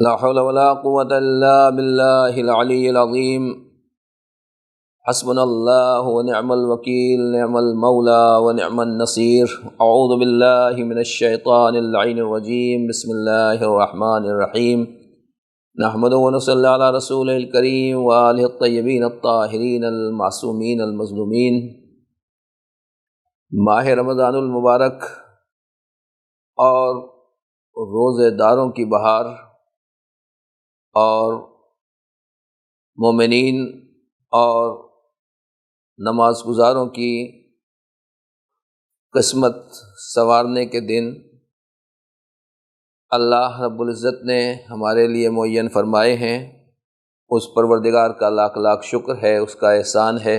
لا حول ولا قوة إلا بالله العلي العظيم. حسبنا الله ونعم الوكيل، نعم المولى ونعم النصير. أعوذ بالله من الشيطان اللعين الرجيم. بسم الله الرحمن الرحيم. نحمد ونصلي على رسوله الكريم وآله الطيبين الطاهرين المعصومين المظلومين. ماہ رمضان المبارک اور روزے داروں کی بہار اور مومنین اور نماز گزاروں کی قسمت سنوارنے کے دن اللہ رب العزت نے ہمارے لیے معین فرمائے ہیں. اس پروردگار کا لاکھ لاکھ شکر ہے، اس کا احسان ہے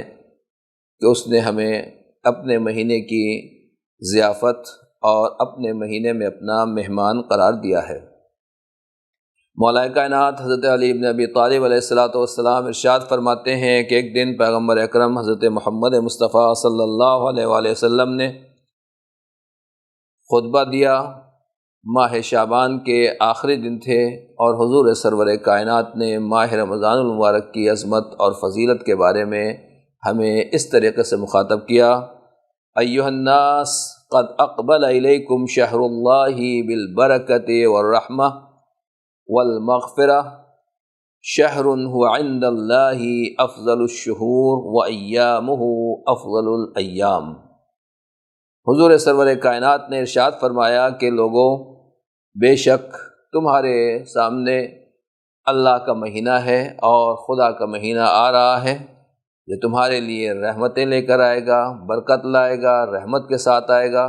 کہ اس نے ہمیں اپنے مہینے کی ضیافت اور اپنے مہینے میں اپنا مہمان قرار دیا ہے. مولا کائنات حضرت علی بن ابی طالب علیہ الصلاۃ والسلام ارشاد فرماتے ہیں کہ ایک دن پیغمبر اکرم حضرت محمد مصطفیٰ صلی اللہ علیہ وآلہ وسلم نے خطبہ دیا. ماہ شعبان کے آخری دن تھے اور حضور سرور کائنات نے ماہ رمضان المبارک کی عظمت اور فضیلت کے بارے میں ہمیں اس طریقے سے مخاطب کیا: ایھا الناس قد اقبل الیکم شہر اللہ بالبرکۃ والرحمہ والمغفرہ، شہر هو عند اللہ افضل الشہور وایامہ افضل الایام. حضور سرور کائنات نے ارشاد فرمایا کہ لوگوں، بے شک تمہارے سامنے اللہ کا مہینہ ہے اور خدا کا مہینہ آ رہا ہے جو تمہارے لیے رحمتیں لے کر آئے گا، برکت لائے گا، رحمت کے ساتھ آئے گا،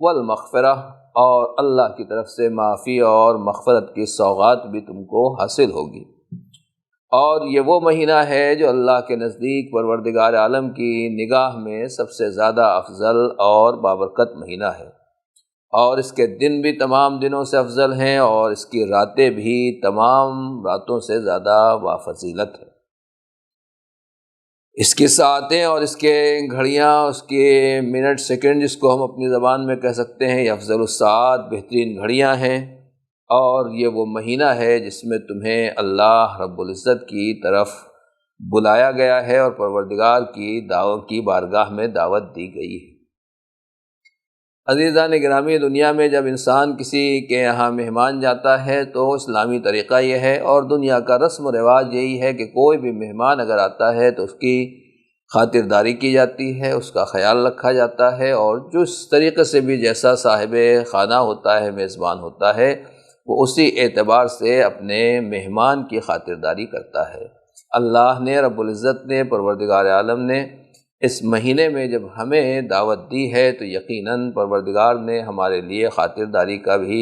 والمغفرہ، اور اللہ کی طرف سے معافی اور مغفرت کی سوغات بھی تم کو حاصل ہوگی. اور یہ وہ مہینہ ہے جو اللہ کے نزدیک پروردگار عالم کی نگاہ میں سب سے زیادہ افضل اور بابرکت مہینہ ہے، اور اس کے دن بھی تمام دنوں سے افضل ہیں اور اس کی راتیں بھی تمام راتوں سے زیادہ بافضیلت ہیں. اس کی ساعتیں اور اس کے گھڑیاں، اس کے منٹ سیکنڈ، جس کو ہم اپنی زبان میں کہہ سکتے ہیں، یہ افضل الساعات، بہترین گھڑیاں ہیں. اور یہ وہ مہینہ ہے جس میں تمہیں اللہ رب العزت کی طرف بلایا گیا ہے اور پروردگار کی بارگاہ میں دعوت دی گئی ہے. عزیزان گرامی، دنیا میں جب انسان کسی کے یہاں مہمان جاتا ہے تو اسلامی طریقہ یہ ہے اور دنیا کا رسم و رواج یہی ہے کہ کوئی بھی مہمان اگر آتا ہے تو اس کی خاطرداری کی جاتی ہے، اس کا خیال رکھا جاتا ہے، اور جس طریقے سے بھی جیسا صاحب خانہ ہوتا ہے، میزبان ہوتا ہے، وہ اسی اعتبار سے اپنے مہمان کی خاطرداری کرتا ہے. اللہ نے رب العزت نے، پروردگار عالم نے اس مہینے میں جب ہمیں دعوت دی ہے تو یقیناً پروردگار نے ہمارے لیے خاطرداری کا بھی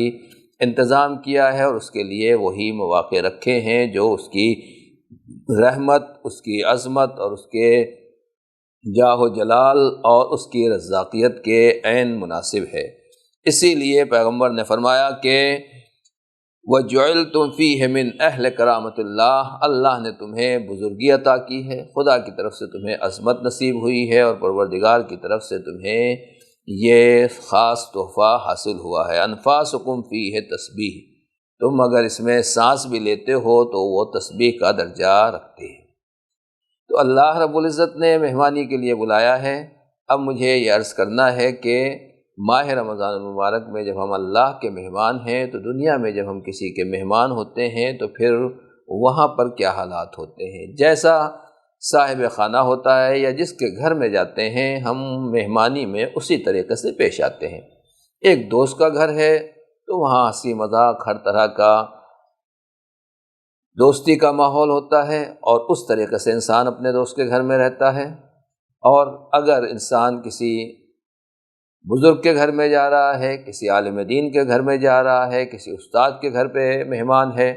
انتظام کیا ہے اور اس کے لیے وہی مواقع رکھے ہیں جو اس کی رحمت، اس کی عظمت اور اس کے جاہ و جلال اور اس کی رزاقیت کے عین مناسب ہے. اسی لیے پیغمبر نے فرمایا کہ وَجُعِلْتُمْ فِيهِ مِنْ أَهْلِ كَرَامَةِ اللَّهِ، اللہ نے تمہیں بزرگی عطا کی ہے، خدا کی طرف سے تمہیں عظمت نصیب ہوئی ہے اور پروردگار کی طرف سے تمہیں یہ خاص تحفہ حاصل ہوا ہے. أَنفَاسُكُمْ فِيهِ تسبیح، تم اگر اس میں سانس بھی لیتے ہو تو وہ تسبیح کا درجہ رکھتے ہیں. تو اللہ رب العزت نے مہمانی کے لیے بلایا ہے. اب مجھے یہ عرض کرنا ہے کہ ماہ رمضان المبارک میں جب ہم اللہ کے مہمان ہیں تو دنیا میں جب ہم کسی کے مہمان ہوتے ہیں تو پھر وہاں پر کیا حالات ہوتے ہیں. جیسا صاحب خانہ ہوتا ہے یا جس کے گھر میں جاتے ہیں، ہم مہمانی میں اسی طریقے سے پیش آتے ہیں. ایک دوست کا گھر ہے تو وہاں ہنسی مذاق، ہر طرح کا دوستی کا ماحول ہوتا ہے اور اس طریقے سے انسان اپنے دوست کے گھر میں رہتا ہے. اور اگر انسان کسی بزرگ کے گھر میں جا رہا ہے، کسی عالم دین کے گھر میں جا رہا ہے، کسی استاد کے گھر پہ مہمان ہے،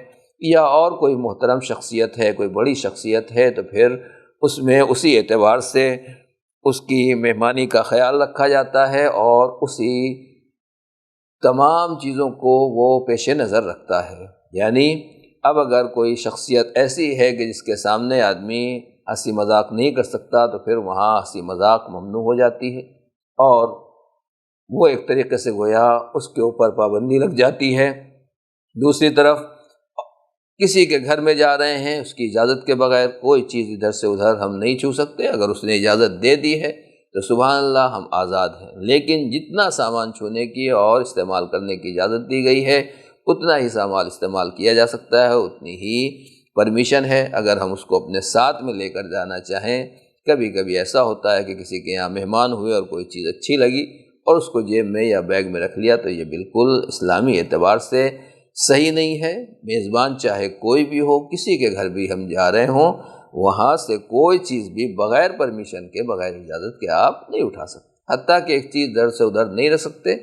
یا اور کوئی محترم شخصیت ہے، کوئی بڑی شخصیت ہے، تو پھر اس میں اسی اعتبار سے اس کی مہمانی کا خیال رکھا جاتا ہے اور اسی تمام چیزوں کو وہ پیش نظر رکھتا ہے. یعنی اب اگر کوئی شخصیت ایسی ہے کہ جس کے سامنے آدمی ہنسی مذاق نہیں کر سکتا تو پھر وہاں ہنسی مذاق ممنوع ہو جاتی ہے اور وہ ایک طریقے سے گویا اس کے اوپر پابندی لگ جاتی ہے. دوسری طرف کسی کے گھر میں جا رہے ہیں، اس کی اجازت کے بغیر کوئی چیز ادھر سے ادھر ہم نہیں چھو سکتے، اگر اس نے اجازت دے دی ہے تو سبحان اللہ ہم آزاد ہیں، لیکن جتنا سامان چھونے کی اور استعمال کرنے کی اجازت دی گئی ہے اتنا ہی سامان استعمال کیا جا سکتا ہے، اتنی ہی پرمیشن ہے۔ اگر ہم اس کو اپنے ساتھ میں لے کر جانا چاہیں، کبھی کبھی ایسا ہوتا ہے کہ کسی کے یہاں مہمان ہوئے اور کوئی چیز اچھی لگی اور اس کو جیب میں یا بیگ میں رکھ لیا، تو یہ بالکل اسلامی اعتبار سے صحیح نہیں ہے۔ میزبان چاہے کوئی بھی ہو، کسی کے گھر بھی ہم جا رہے ہوں، وہاں سے کوئی چیز بھی بغیر پرمیشن کے، بغیر اجازت کے آپ نہیں اٹھا سکتے، حتیٰ کہ ایک چیز ادھر سے ادھر نہیں رکھ سکتے۔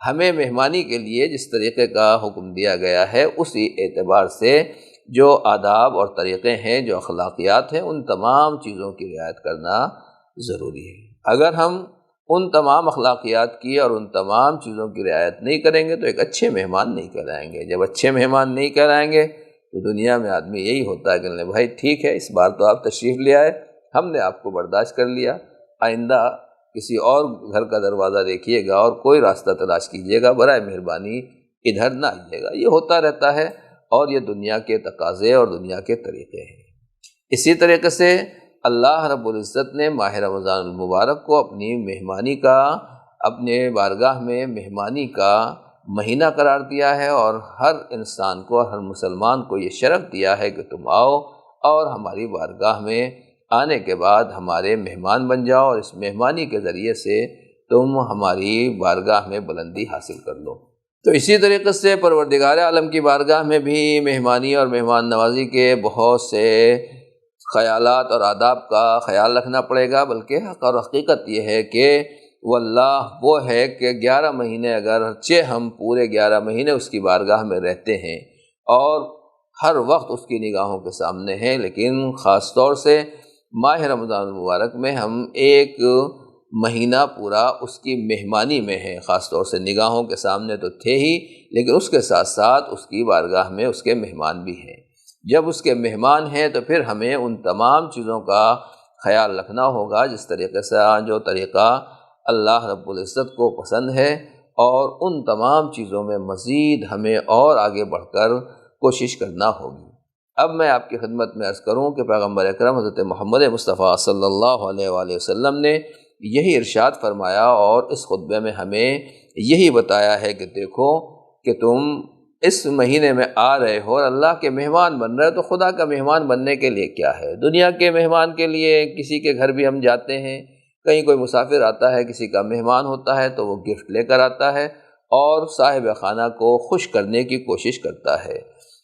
ہمیں مہمانی کے لیے جس طریقے کا حکم دیا گیا ہے، اسی اعتبار سے جو آداب اور طریقے ہیں، جو اخلاقیات ہیں، ان تمام چیزوں کی رعایت کرنا ضروری ہے۔ اگر ہم ان تمام اخلاقیات کی اور ان تمام چیزوں کی رعایت نہیں کریں گے تو ایک اچھے مہمان نہیں کہلائیں گے۔ جب اچھے مہمان نہیں کہلائیں گے تو دنیا میں آدمی یہی ہوتا ہے کہ بھائی ٹھیک ہے، اس بار تو آپ تشریف لے آئے، ہم نے آپ کو برداشت کر لیا، آئندہ کسی اور گھر کا دروازہ دیکھیے گا اور کوئی راستہ تلاش کیجیے گا، برائے مہربانی ادھر نہ آئیے گا۔ یہ ہوتا رہتا ہے اور یہ دنیا کے تقاضے اور دنیا کے طریقے ہیں۔ اسی طریقے سے اللہ رب العزت نے ماہ رمضان المبارک کو اپنی مہمانی کا، اپنے بارگاہ میں مہمانی کا مہینہ قرار دیا ہے، اور ہر انسان کو، ہر مسلمان کو یہ شرف دیا ہے کہ تم آؤ اور ہماری بارگاہ میں آنے کے بعد ہمارے مہمان بن جاؤ، اور اس مہمانی کے ذریعے سے تم ہماری بارگاہ میں بلندی حاصل کر لو۔ تو اسی طریقے سے پروردگار عالم کی بارگاہ میں بھی مہمانی اور مہمان نوازی کے بہت سے خیالات اور آداب کا خیال رکھنا پڑے گا، بلکہ حق اور حقیقت یہ ہے کہ واللہ وہ ہے کہ 11 مہینے اگرچہ ہم پورے 11 مہینے اس کی بارگاہ میں رہتے ہیں اور ہر وقت اس کی نگاہوں کے سامنے ہیں، لیکن خاص طور سے ماہ رمضان المبارک میں ہم ایک مہینہ پورا اس کی مہمانی میں ہیں، خاص طور سے نگاہوں کے سامنے تو تھے ہی، لیکن اس کے ساتھ ساتھ اس کی بارگاہ میں اس کے مہمان بھی ہیں۔ جب اس کے مہمان ہیں تو پھر ہمیں ان تمام چیزوں کا خیال رکھنا ہوگا جس طریقے سے جو طریقہ اللہ رب العزت کو پسند ہے، اور ان تمام چیزوں میں مزید ہمیں اور آگے بڑھ کر کوشش کرنا ہوگی۔ اب میں آپ کی خدمت میں عرض کروں کہ پیغمبر اکرم حضرت محمد مصطفیٰ صلی اللہ علیہ وآلہ وسلم نے یہی ارشاد فرمایا اور اس خطبے میں ہمیں یہی بتایا ہے کہ دیکھو کہ تم اس مہینے میں آ رہے ہو اور اللہ کے مہمان بن رہے ہو، تو خدا کا مہمان بننے کے لیے کیا ہے؟ دنیا کے مہمان کے لیے کسی کے گھر بھی ہم جاتے ہیں، کہیں کوئی مسافر آتا ہے، کسی کا مہمان ہوتا ہے تو وہ گفٹ لے کر آتا ہے اور صاحب خانہ کو خوش کرنے کی کوشش کرتا ہے۔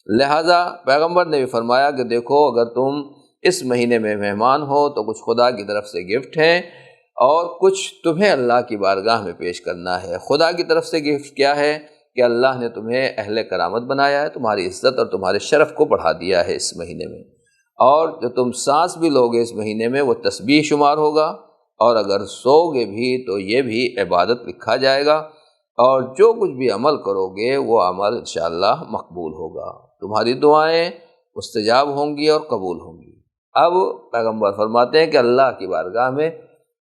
لہٰذا پیغمبر نے بھی فرمایا کہ دیکھو اگر تم اس مہینے میں مہمان ہو تو کچھ خدا کی طرف سے گفٹ ہیں اور کچھ تمہیں اللہ کی بارگاہ میں پیش کرنا ہے۔ خدا کی طرف سے گفٹ کیا ہے کہ اللہ نے تمہیں اہل کرامت بنایا ہے، تمہاری عزت اور تمہارے شرف کو بڑھا دیا ہے اس مہینے میں، اور جو تم سانس بھی لوگے اس مہینے میں وہ تسبیح شمار ہوگا، اور اگر سوگے بھی تو یہ بھی عبادت لکھا جائے گا، اور جو کچھ بھی عمل کرو گے وہ عمل انشاءاللہ مقبول ہوگا، تمہاری دعائیں مستجاب ہوں گی اور قبول ہوں گی۔ اب پیغمبر فرماتے ہیں کہ اللہ کی بارگاہ میں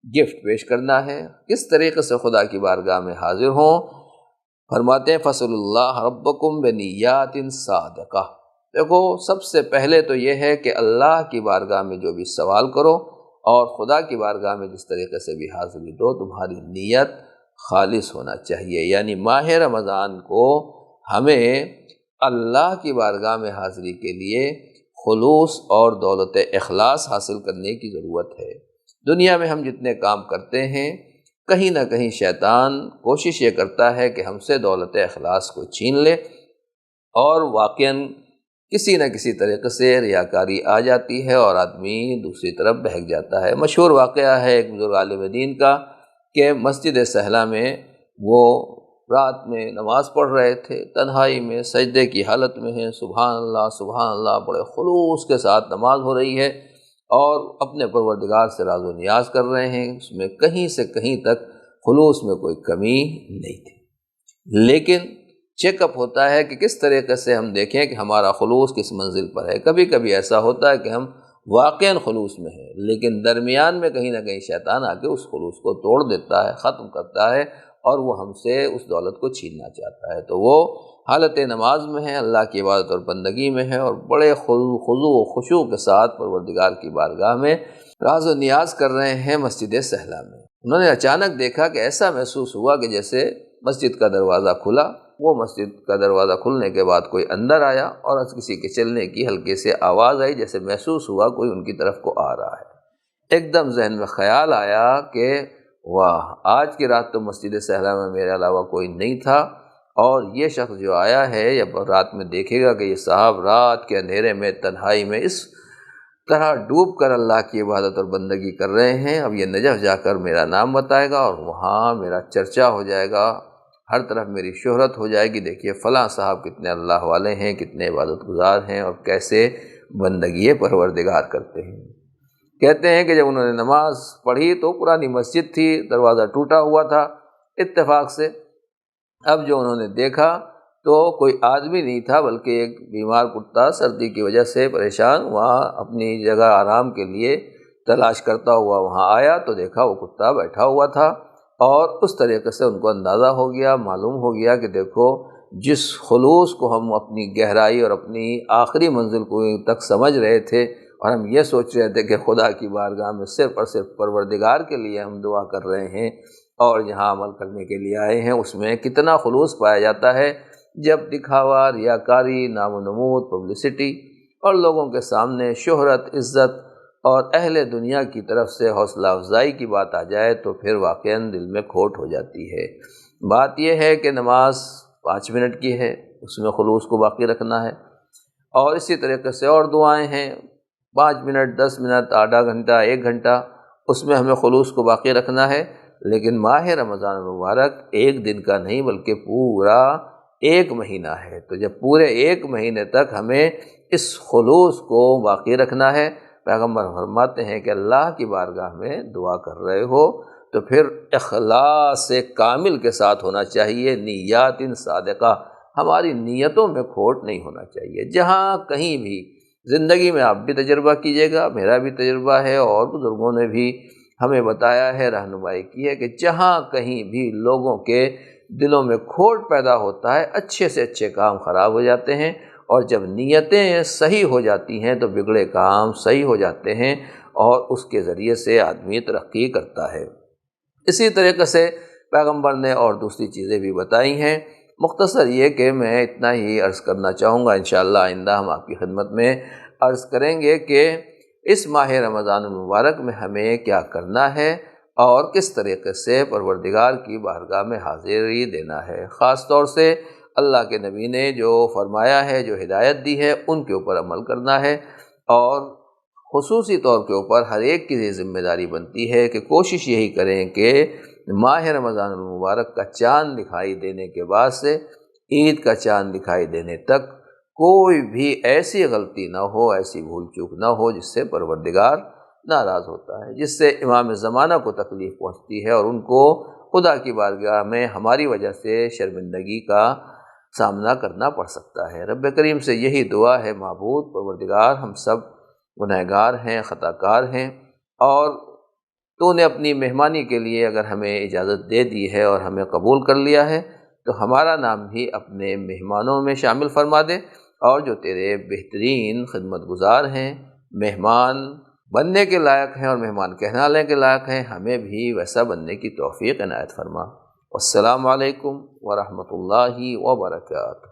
گفٹ پیش کرنا ہے، کس طریقے سے خدا کی بارگاہ میں حاضر ہوں؟ فرماتے ہیں فَصَلُوا اللَّهَ رَبَّكُمْ بِنِيَّاتٍ صَادِقَةٍ۔ دیکھو سب سے پہلے تو یہ ہے کہ اللہ کی بارگاہ میں جو بھی سوال کرو اور خدا کی بارگاہ میں جس طریقے سے بھی حاضری دو، تمہاری نیت خالص ہونا چاہیے، یعنی ماہ رمضان کو ہمیں اللہ کی بارگاہ میں حاضری کے لیے خلوص اور دولت اخلاص حاصل کرنے کی ضرورت ہے۔ دنیا میں ہم جتنے کام کرتے ہیں کہیں نہ کہیں شیطان کوشش یہ کرتا ہے کہ ہم سے دولت اخلاص کو چھین لے، اور واقعاً کسی نہ کسی طریقے سے ریاکاری آ جاتی ہے اور آدمی دوسری طرف بہک جاتا ہے۔ مشہور واقعہ ہے ایک بزرگ عالم دین کا کہ مسجد سہلہ میں وہ رات میں نماز پڑھ رہے تھے، تنہائی میں سجدے کی حالت میں ہیں، سبحان اللہ سبحان اللہ، بڑے خلوص کے ساتھ نماز ہو رہی ہے اور اپنے پروردگار سے راز و نیاز کر رہے ہیں، اس میں کہیں سے کہیں تک خلوص میں کوئی کمی نہیں تھی۔ لیکن چیک اپ ہوتا ہے کہ کس طریقے سے ہم دیکھیں کہ ہمارا خلوص کس منزل پر ہے۔ کبھی کبھی ایسا ہوتا ہے کہ ہم واقعاً خلوص میں ہیں، لیکن درمیان میں کہیں نہ کہیں شیطان آ کے اس خلوص کو توڑ دیتا ہے، ختم کرتا ہے، اور وہ ہم سے اس دولت کو چھیننا چاہتا ہے۔ تو وہ حالت نماز میں ہے، اللہ کی عبادت اور بندگی میں ہے، اور بڑے خضوع و خشوع کے ساتھ پروردگار کی بارگاہ میں راز و نیاز کر رہے ہیں مسجد سہلا میں۔ انہوں نے اچانک دیکھا کہ ایسا محسوس ہوا کہ جیسے مسجد کا دروازہ کھلا۔ وہ مسجد کا دروازہ کھلنے کے بعد کوئی اندر آیا اور کسی کے چلنے کی ہلکے سے آواز آئی، جیسے محسوس ہوا کوئی ان کی طرف کو آ رہا ہے۔ ایک دم ذہن میں خیال آیا کہ واہ، آج کی رات تو مسجد سہلا میں میرے علاوہ کوئی نہیں تھا، اور یہ شخص جو آیا ہے یا رات میں دیکھے گا کہ یہ صاحب رات کے اندھیرے میں تنہائی میں اس طرح ڈوب کر اللہ کی عبادت اور بندگی کر رہے ہیں، اب یہ نجف جا کر میرا نام بتائے گا اور وہاں میرا چرچا ہو جائے گا، ہر طرف میری شہرت ہو جائے گی، دیکھیے فلاں صاحب کتنے اللہ والے ہیں، کتنے عبادت گزار ہیں، اور کیسے بندگی پروردگار کرتے ہیں۔ کہتے ہیں کہ جب انہوں نے نماز پڑھی تو پرانی مسجد تھی، دروازہ ٹوٹا ہوا تھا اتفاق سے۔ اب جو انہوں نے دیکھا تو کوئی آدمی نہیں تھا، بلکہ ایک بیمار کتا سردی کی وجہ سے پریشان وہاں اپنی جگہ آرام کے لیے تلاش کرتا ہوا وہاں آیا، تو دیکھا وہ کتا بیٹھا ہوا تھا، اور اس طریقے سے ان کو اندازہ ہو گیا، معلوم ہو گیا کہ دیکھو جس خلوص کو ہم اپنی گہرائی اور اپنی آخری منزل کو تک سمجھ رہے تھے، اور ہم یہ سوچ رہے تھے کہ خدا کی بارگاہ میں صرف اور صرف پروردگار کے لیے ہم دعا کر رہے ہیں اور یہاں عمل کرنے کے لیے آئے ہیں، اس میں کتنا خلوص پایا جاتا ہے جب دکھاوا، ریاکاری، نام و نمود، پبلسٹی اور لوگوں کے سامنے شہرت، عزت اور اہل دنیا کی طرف سے حوصلہ افزائی کی بات آ جائے تو پھر واقعاً دل میں کھوٹ ہو جاتی ہے۔ بات یہ ہے کہ نماز 5 منٹ کی ہے، اس میں خلوص کو باقی رکھنا ہے، اور اسی طریقے سے اور دعائیں ہیں، 5 منٹ، 10 منٹ، آدھا گھنٹہ، 1 گھنٹہ، اس میں ہمیں خلوص کو باقی رکھنا ہے۔ لیکن ماہ رمضان المبارک ایک دن کا نہیں بلکہ پورا 1 مہینہ ہے، تو جب پورے 1 مہینے تک ہمیں اس خلوص کو باقی رکھنا ہے، پیغمبر فرماتے ہیں کہ اللہ کی بارگاہ میں دعا کر رہے ہو تو پھر اخلاص کامل کے ساتھ ہونا چاہیے، نیات صادقہ، ہماری نیتوں میں کھوٹ نہیں ہونا چاہیے۔ جہاں کہیں بھی زندگی میں آپ بھی تجربہ کیجیے گا، میرا بھی تجربہ ہے، اور بزرگوں نے بھی ہمیں بتایا ہے، رہنمائی کی ہے کہ جہاں کہیں بھی لوگوں کے دلوں میں کھوٹ پیدا ہوتا ہے، اچھے سے اچھے کام خراب ہو جاتے ہیں، اور جب نیتیں صحیح ہو جاتی ہیں تو بگڑے کام صحیح ہو جاتے ہیں، اور اس کے ذریعے سے آدمی ترقی کرتا ہے۔ اسی طریقے سے پیغمبر نے اور دوسری چیزیں بھی بتائی ہیں۔ مختصر یہ کہ میں اتنا ہی عرض کرنا چاہوں گا، انشاءاللہ آئندہ ہم آپ کی خدمت میں عرض کریں گے کہ اس ماہ رمضان المبارک میں ہمیں کیا کرنا ہے اور کس طریقے سے پروردگار کی بارگاہ میں حاضری دینا ہے۔ خاص طور سے اللہ کے نبی نے جو فرمایا ہے، جو ہدایت دی ہے، ان کے اوپر عمل کرنا ہے، اور خصوصی طور کے اوپر ہر ایک کی یہ ذمہ داری بنتی ہے کہ کوشش یہی کریں کہ ماہ رمضان المبارک کا چاند دکھائی دینے کے بعد سے عید کا چاند دکھائی دینے تک کوئی بھی ایسی غلطی نہ ہو، ایسی بھول چوک نہ ہو جس سے پروردگار ناراض ہوتا ہے، جس سے امام زمانہ کو تکلیف پہنچتی ہے اور ان کو خدا کی بارگاہ میں ہماری وجہ سے شرمندگی کا سامنا کرنا پڑ سکتا ہے۔ رب کریم سے یہی دعا ہے، معبود پروردگار ہم سب گنہگار ہیں، خطا کار ہیں، اور تو نے اپنی مہمانی کے لیے اگر ہمیں اجازت دے دی ہے اور ہمیں قبول کر لیا ہے تو ہمارا نام بھی اپنے مہمانوں میں شامل فرما دے، اور جو تیرے بہترین خدمت گزار ہیں، مہمان بننے کے لائق ہیں اور مہمان کہلانے کے لائق ہیں، ہمیں بھی ویسا بننے کی توفیق عنایت فرما۔ والسلام علیکم ورحمۃ اللہ وبرکاتہ۔